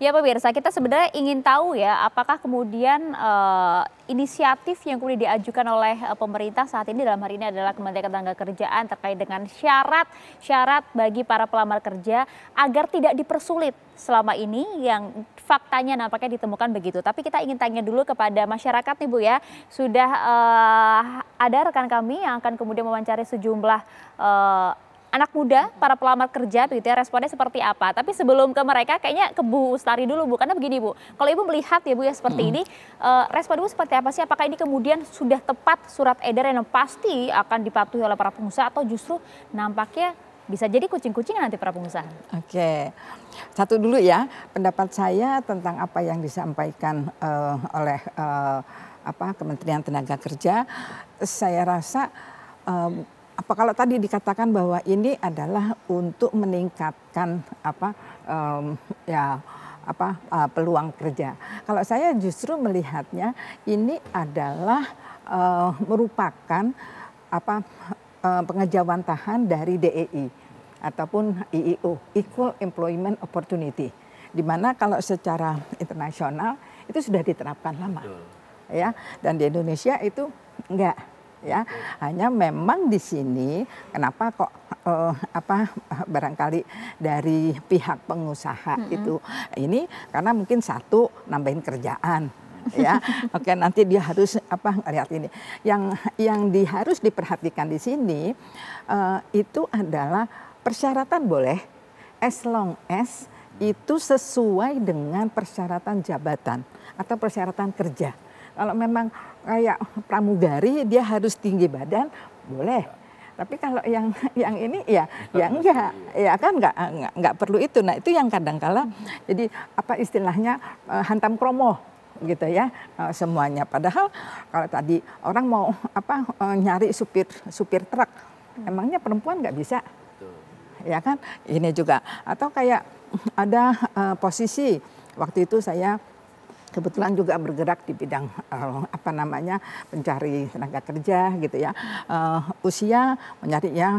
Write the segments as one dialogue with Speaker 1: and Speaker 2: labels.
Speaker 1: Ya pemirsa, kita sebenarnya ingin tahu ya, apakah kemudian inisiatif yang kemudian diajukan oleh pemerintah saat ini dalam hari ini adalah Kementerian Ketenagakerjaan terkait dengan syarat bagi para pelamar kerja agar tidak dipersulit selama ini yang faktanya nampaknya ditemukan begitu. Tapi kita ingin tanya dulu kepada masyarakat nih Bu ya, sudah ada rekan kami yang akan kemudian mewawancari sejumlah anak muda, para pelamar kerja, begitu ya, responnya seperti apa. Tapi sebelum ke mereka, kayaknya ke Bu Ustari dulu Bu, karena begini Bu, kalau Ibu melihat ya Bu ya seperti ini, respon Ibu seperti apa sih? Apakah ini kemudian sudah tepat surat edaran yang pasti akan dipatuhi oleh para pengusaha atau justru nampaknya bisa jadi kucing-kucingan nanti para pengusaha?
Speaker 2: Oke, satu dulu ya, pendapat saya tentang apa yang disampaikan oleh Kementerian Tenaga Kerja, saya rasa kalau tadi dikatakan bahwa ini adalah untuk meningkatkan peluang kerja. Kalau saya justru melihatnya ini adalah merupakan pengejawantahan dari DEI ataupun IEO, Equal Employment Opportunity, di mana kalau secara internasional itu sudah diterapkan lama, ya, dan di Indonesia itu enggak. Ya, hanya memang di sini kenapa kok barangkali dari pihak pengusaha itu ini karena mungkin satu nambahin kerjaan ya. Oke, nanti dia harus lihat ini. Yang harus diperhatikan di sini itu adalah persyaratan boleh as long as itu sesuai dengan persyaratan jabatan atau persyaratan kerja. Kalau memang kayak pramugari dia harus tinggi badan, boleh. Tapi kalau yang ini ya enggak, ya kan enggak perlu itu. Nah, itu yang kadang-kala jadi istilahnya hantam kromo gitu ya, semuanya. Padahal kalau tadi orang mau nyari supir truk, emangnya perempuan nggak bisa? Ya kan? Ini juga atau kayak ada posisi waktu itu saya kebetulan juga bergerak di bidang pencari tenaga kerja gitu ya, usia mencari ya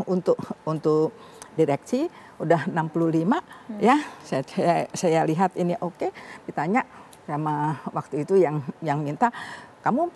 Speaker 2: untuk direksi udah 65 ya, saya lihat ini oke. Ditanya sama waktu itu yang minta, kamu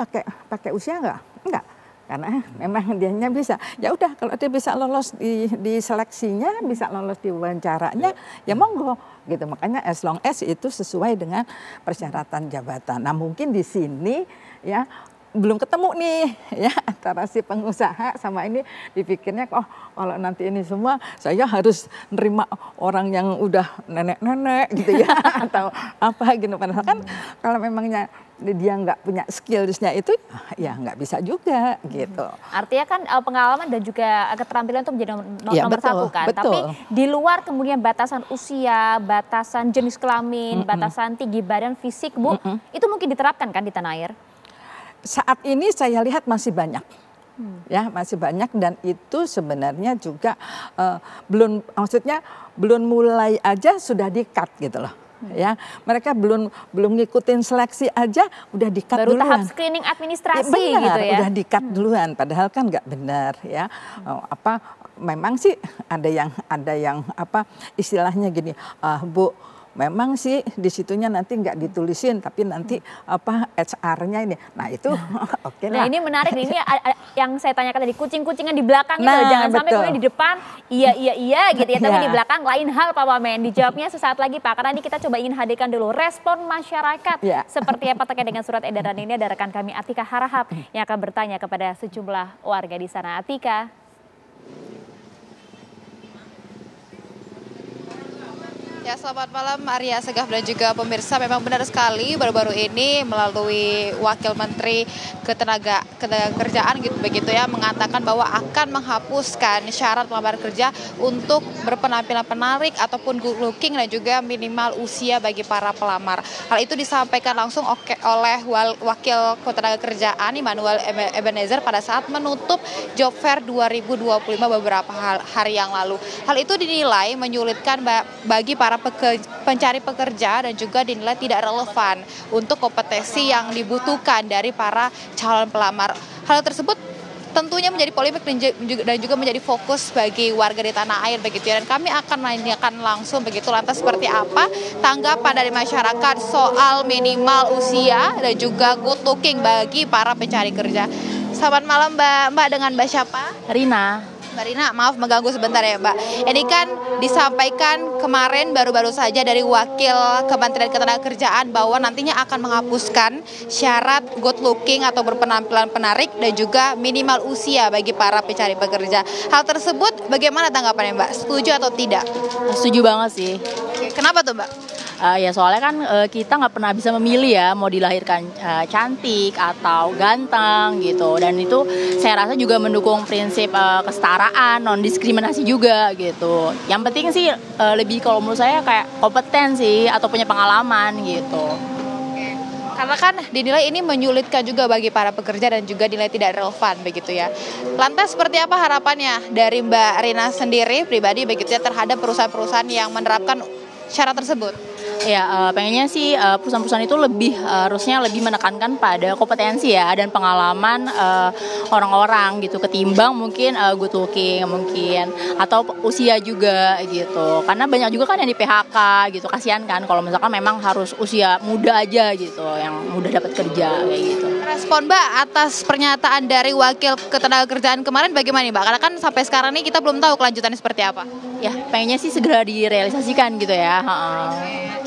Speaker 2: pakai usia enggak, karena memang dianya bisa. Ya udah, kalau dia bisa lolos di seleksinya, bisa lolos di wawancaranya, ya monggo gitu. Makanya as long as itu sesuai dengan persyaratan jabatan. Nah, mungkin di sini ya belum ketemu nih ya antara si pengusaha sama ini, dipikirnya kalau nanti ini semua saya harus nerima orang yang udah nenek-nenek gitu ya atau apa gitu. Padahal kan kalau memangnya dia nggak punya skillsnya itu ya nggak bisa juga gitu.
Speaker 1: Artinya kan pengalaman dan juga keterampilan itu menjadi nomor satu kan.
Speaker 2: Betul.
Speaker 1: Tapi di luar kemudian batasan usia, batasan jenis kelamin, batasan tinggi badan, fisik Bu, itu mungkin diterapkan kan di tanah air?
Speaker 2: Saat ini saya lihat masih banyak. Ya, masih banyak, dan itu sebenarnya juga belum mulai aja sudah di-cut gitu loh. Ya, mereka belum ngikutin seleksi aja udah di-cut duluan.
Speaker 1: Baru tahap screening administrasi
Speaker 2: benar,
Speaker 1: gitu ya.
Speaker 2: Udah di-cut duluan, padahal kan nggak benar ya. Memang sih ada yang istilahnya gini, Bu, memang sih di situnya nanti nggak ditulisin, tapi nanti HR-nya ini. Nah itu oke lah.
Speaker 1: Nah ini menarik, ini yang saya tanyakan tadi, kucing-kucingan di belakang itu, jangan sampai kemudian di depan iya gitu ya, tapi di belakang lain hal Pak Wamen. Dijawabnya sesaat lagi Pak, karena ini kita coba ingin hadirkan dulu respon masyarakat seperti apa terkait dengan surat edaran ini. Ada rekan kami Atika Harahap yang akan bertanya kepada sejumlah warga di sana. Atika.
Speaker 3: Ya, selamat malam Arya Segaf dan juga pemirsa. Memang benar sekali, baru-baru ini melalui Wakil Menteri Ketenagakerjaan gitu begitu ya, mengatakan bahwa akan menghapuskan syarat pelamar kerja untuk berpenampilan menarik ataupun good looking dan juga minimal usia bagi para pelamar. Hal itu disampaikan langsung oleh Wakil Ketenagakerjaan Immanuel Ebenezer pada saat menutup Job Fair 2025 beberapa hari yang lalu. Hal itu dinilai menyulitkan bagi para pencari pekerja dan juga dinilai tidak relevan untuk kompetensi yang dibutuhkan dari para calon pelamar. Hal tersebut tentunya menjadi polemik dan juga menjadi fokus bagi warga di tanah air begitu ya. Dan kami akan menanyakan langsung begitu lantas seperti apa tanggapan dari masyarakat soal minimal usia dan juga good looking bagi para pencari kerja. Selamat malam Mbak dengan Mbak siapa?
Speaker 4: Rina.
Speaker 3: Mbak Rina, maaf mengganggu sebentar ya Mbak. Ini kan disampaikan kemarin baru-baru saja dari Wakil Kementerian Ketenagakerjaan bahwa nantinya akan menghapuskan syarat good looking atau berpenampilan menarik dan juga minimal usia bagi para pencari pekerja. Hal tersebut bagaimana tanggapannya Mbak? Setuju atau tidak?
Speaker 4: Setuju banget sih.
Speaker 3: Oke, kenapa tuh Mbak?
Speaker 4: Ya soalnya kan kita nggak pernah bisa memilih ya mau dilahirkan cantik atau ganteng gitu, dan itu saya rasa juga mendukung prinsip kesetaraan, non diskriminasi juga gitu. Yang penting sih lebih kalau menurut saya kayak kompetensi atau punya pengalaman gitu.
Speaker 3: Karena kan dinilai ini menyulitkan juga bagi para pekerja dan juga dinilai tidak relevan begitu ya. Lantas seperti apa harapannya dari Mbak Rina sendiri pribadi begitu ya terhadap perusahaan-perusahaan yang menerapkan syarat tersebut?
Speaker 4: Ya, pengennya sih perusahaan-perusahaan itu harusnya lebih menekankan pada kompetensi ya dan pengalaman orang-orang gitu ketimbang mungkin good looking mungkin atau usia juga gitu. Karena banyak juga kan yang di PHK gitu, kasihan kan kalau misalkan memang harus usia muda aja gitu yang mudah dapat kerja kayak gitu.
Speaker 3: Respon Mbak atas pernyataan dari Wakil Ketenagakerjaan kemarin bagaimana nih Mbak? Karena kan sampai sekarang nih kita belum tahu kelanjutannya seperti apa.
Speaker 4: Ya, pengennya sih segera direalisasikan gitu ya.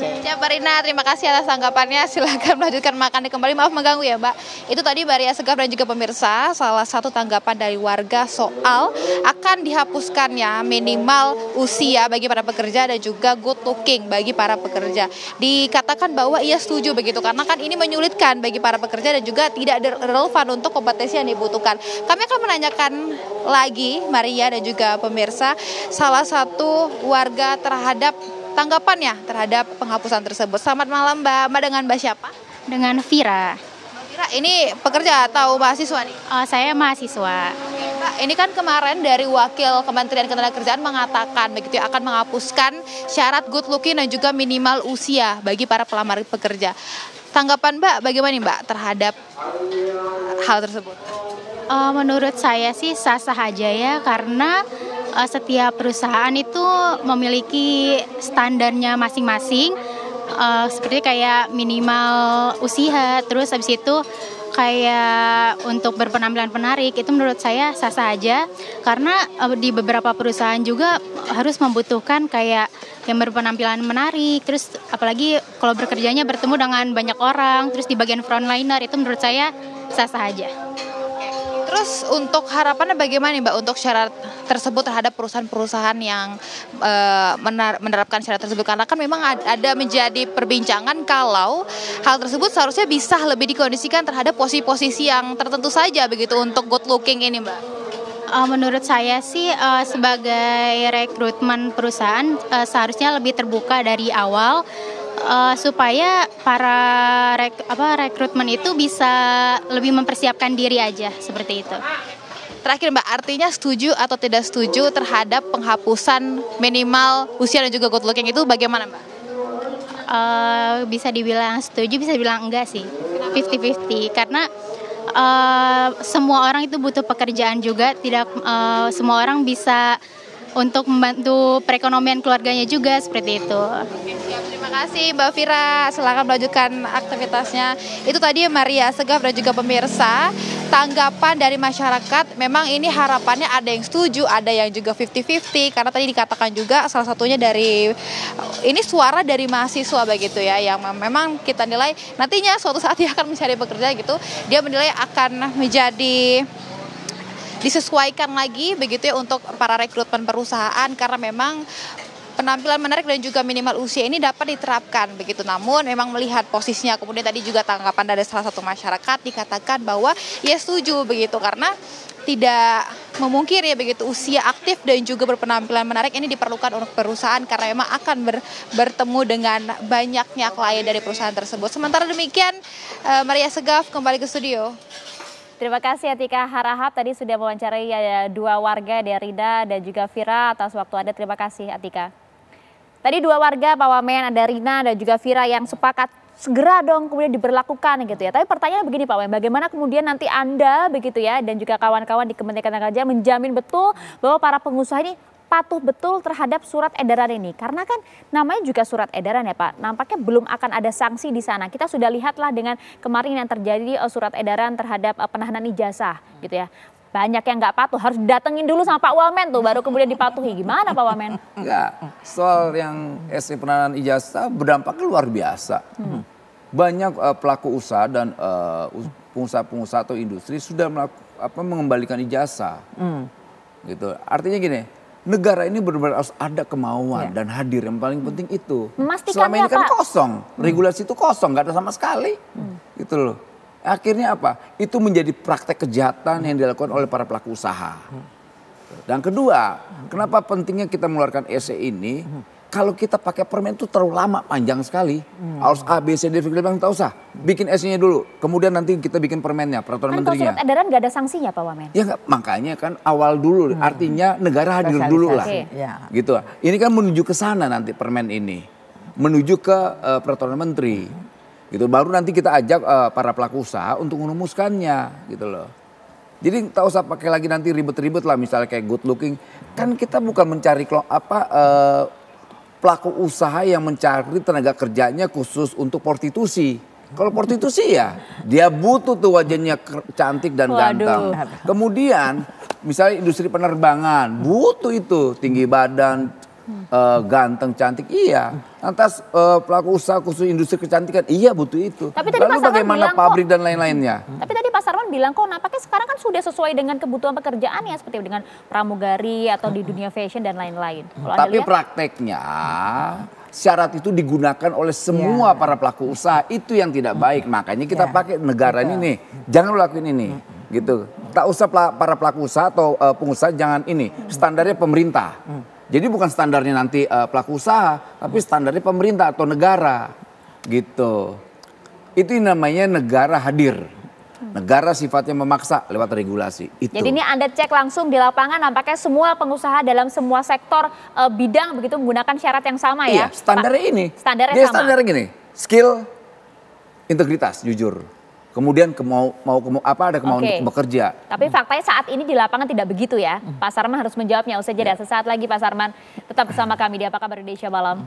Speaker 3: Siap Mbak Rina, terima kasih atas tanggapannya. Silakan melanjutkan makannya kembali. Maaf mengganggu ya Mbak. Itu tadi Mbak Ria Segaf dan juga pemirsa salah satu tanggapan dari warga soal akan dihapuskannya minimal usia bagi para pekerja dan juga good looking bagi para pekerja. Dikatakan bahwa ia setuju begitu karena kan ini menyulitkan bagi para pekerja dan juga tidak relevan untuk kompetensi yang dibutuhkan. Kami akan menanyakan lagi Maria dan juga pemirsa salah satu warga terhadap tanggapannya terhadap penghapusan tersebut. Selamat malam Mbak dengan Mbak siapa?
Speaker 5: Dengan Vira.
Speaker 3: Mbak Vira, ini pekerja atau mahasiswa nih?
Speaker 5: Saya mahasiswa.
Speaker 3: Mbak, ini kan kemarin dari Wakil Kementerian Ketenagakerjaan mengatakan begitu ya, akan menghapuskan syarat good looking dan juga minimal usia bagi para pelamar pekerja. Tanggapan Mbak bagaimana nih Mbak terhadap hal tersebut?
Speaker 5: Menurut saya sih sah-sah aja ya karena setiap perusahaan itu memiliki standarnya masing-masing, seperti kayak minimal usia, terus habis itu kayak untuk berpenampilan menarik itu menurut saya sah-sah aja karena di beberapa perusahaan juga harus membutuhkan kayak yang berpenampilan menarik, terus apalagi kalau bekerjanya bertemu dengan banyak orang, terus di bagian frontliner itu menurut saya sah-sah aja.
Speaker 3: Terus untuk harapannya bagaimana nih Mbak untuk syarat tersebut terhadap perusahaan-perusahaan yang menerapkan syarat tersebut? Karena kan memang ada menjadi perbincangan kalau hal tersebut seharusnya bisa lebih dikondisikan terhadap posisi-posisi yang tertentu saja begitu untuk good looking ini Mbak.
Speaker 5: Menurut saya sih sebagai rekrutmen perusahaan seharusnya lebih terbuka dari awal. Supaya para rekrutmen itu bisa lebih mempersiapkan diri aja seperti itu.
Speaker 3: Terakhir Mbak, artinya setuju atau tidak setuju terhadap penghapusan minimal usia dan juga good looking itu bagaimana Mbak?
Speaker 5: Bisa dibilang setuju, bisa dibilang enggak sih, 50-50 karena semua orang itu butuh pekerjaan juga, tidak semua orang bisa untuk membantu perekonomian keluarganya juga seperti itu.
Speaker 3: Terima kasih Mbak Vira, silakan melanjutkan aktivitasnya. Itu tadi Maria Segaf dan juga pemirsa tanggapan dari masyarakat. Memang ini harapannya ada yang setuju, ada yang juga 50-50 karena tadi dikatakan juga salah satunya dari ini suara dari mahasiswa begitu ya yang memang kita nilai nantinya suatu saat dia akan mencari pekerja gitu. Dia menilai akan menjadi disesuaikan lagi begitu ya untuk para rekrutmen perusahaan karena memang penampilan menarik dan juga minimal usia ini dapat diterapkan begitu. Namun memang melihat posisinya, kemudian tadi juga tanggapan dari salah satu masyarakat dikatakan bahwa ia setuju begitu karena tidak memungkiri begitu usia aktif dan juga berpenampilan menarik ini diperlukan untuk perusahaan karena memang akan bertemu dengan banyaknya klien dari perusahaan tersebut. Sementara demikian Maria Segaf kembali ke studio.
Speaker 1: Terima kasih Atika Harahap tadi sudah mewawancarai dua warga dari Rida dan juga Vira atas waktu Anda. Terima kasih Atika. Tadi dua warga Pak Wamen, ada Rina dan juga Vira yang sepakat segera dong kemudian diberlakukan gitu ya. Tapi pertanyaan begini Pak Wamen, bagaimana kemudian nanti Anda begitu ya dan juga kawan-kawan di Kementerian Ketenagakerjaan menjamin betul bahwa para pengusaha ini patuh betul terhadap surat edaran ini. Karena kan namanya juga surat edaran ya Pak, nampaknya belum akan ada sanksi di sana. Kita sudah lihatlah dengan kemarin yang terjadi surat edaran terhadap penahanan ijazah gitu ya. Banyak yang nggak patuh, harus datengin dulu sama Pak Wamen tuh, baru kemudian dipatuhi. Gimana Pak Wamen?
Speaker 6: Enggak, soal yang SE penahanan ijazah berdampaknya luar biasa. Banyak pelaku usaha dan pengusaha-pengusaha atau industri sudah mengembalikan ijazah. Gitu. Artinya gini, negara ini benar-benar harus ada kemauan dan hadir, yang paling penting itu. Selama ini kan kosong, regulasi itu kosong, nggak ada sama sekali. Gitu loh. Akhirnya apa? Itu menjadi praktek kejahatan yang dilakukan oleh para pelaku usaha. Dan kedua, kenapa pentingnya kita mengeluarkan SE ini? Kalau kita pakai permen itu terlalu lama, panjang sekali. Harus A, B, C, D, F, tak usah. Bikin SE-nya dulu, kemudian nanti kita bikin permennya, peraturan menterinya.
Speaker 1: Kalau surat edaran nggak ada sanksinya Pak Wamen?
Speaker 6: Ya nggak, makanya kan awal dulu, artinya negara hadir dulu lah. Gitu. Ini kan menuju ke sana nanti permen ini. Menuju ke peraturan menteri. Gitu, baru nanti kita ajak para pelaku usaha untuk merumuskannya gitu loh. Jadi tak usah pakai lagi nanti ribet-ribet lah, misalnya kayak good looking. Kan kita bukan mencari pelaku usaha yang mencari tenaga kerjanya khusus untuk prostitusi. Kalau prostitusi ya dia butuh tuh wajahnya cantik dan ganteng. Kemudian misalnya industri penerbangan butuh itu tinggi badan, ganteng, cantik, iya. Lantas pelaku usaha khusus industri kecantikan, iya butuh itu.
Speaker 1: Tapi tadi
Speaker 6: lalu bagaimana pabrik dan lain-lainnya?
Speaker 1: Tapi tadi Pak Sarman bilang kok nampaknya sekarang kan sudah sesuai dengan kebutuhan pekerjaan ya, seperti dengan pramugari atau di dunia fashion dan lain-lain.
Speaker 6: Tapi prakteknya syarat itu digunakan oleh semua para pelaku usaha, itu yang tidak baik. Makanya kita pakai negara ini nih, jangan lakuin ini. Gitu. Tak usah para pelaku usaha atau pengusaha jangan ini, standarnya pemerintah. Jadi bukan standarnya nanti pelaku usaha, tapi standarnya pemerintah atau negara, gitu. Itu namanya negara hadir. Negara sifatnya memaksa lewat regulasi. Itu.
Speaker 1: Jadi ini Anda cek langsung di lapangan, nampaknya semua pengusaha dalam semua sektor bidang begitu menggunakan syarat yang sama ya?
Speaker 6: Iya, standarnya ini.
Speaker 1: Standarnya
Speaker 6: dia
Speaker 1: sama.
Speaker 6: Standarnya gini, skill, integritas, jujur. Kemudian ada kemauan untuk bekerja.
Speaker 1: Tapi faktanya saat ini di lapangan tidak begitu ya. Pak Sarman harus menjawabnya usai jeda. Sesaat lagi Pak Sarman tetap bersama kami di Apa Kabar Indonesia Malam.